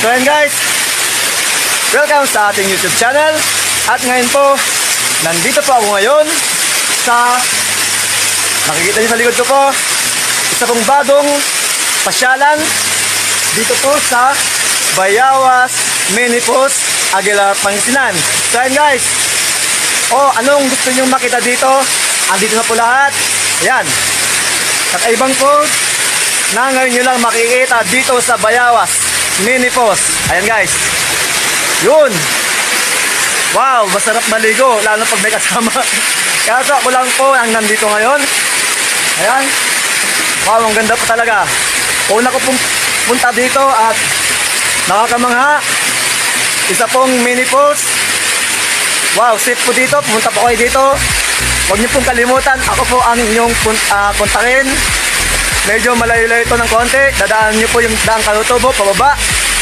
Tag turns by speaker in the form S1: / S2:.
S1: So ayan guys, welcome sa ating YouTube channel. At ngayon po, nandito po ako ngayon sa, nakikita niyo sa likod ko po, isa pong bagong pasyalan dito po sa Bayawas, Menipos, Aguilar, Pangasinan. So ayan guys, anong gusto niyo makita dito? Andito na po lahat. Ayan, kakaibang po na ngayon nyo lang makikita dito sa Bayawas, Menipos. Ayan guys, yun. Wow, masarap maligo, lalo pag may kasama. Kaya so ako lang po ang nandito ngayon. Ayan, wow, ang ganda po talaga. Una ko pong punta dito at nakakamangha. Isa pong Menipos. Wow, safe po dito, pumunta po kayo dito. Huwag niyo pong kalimutan, ako po ang inyong kontakin. Medyo malayo-layo ito ng konti. Dadaan niyo po yung daang Kalutubo, pababa.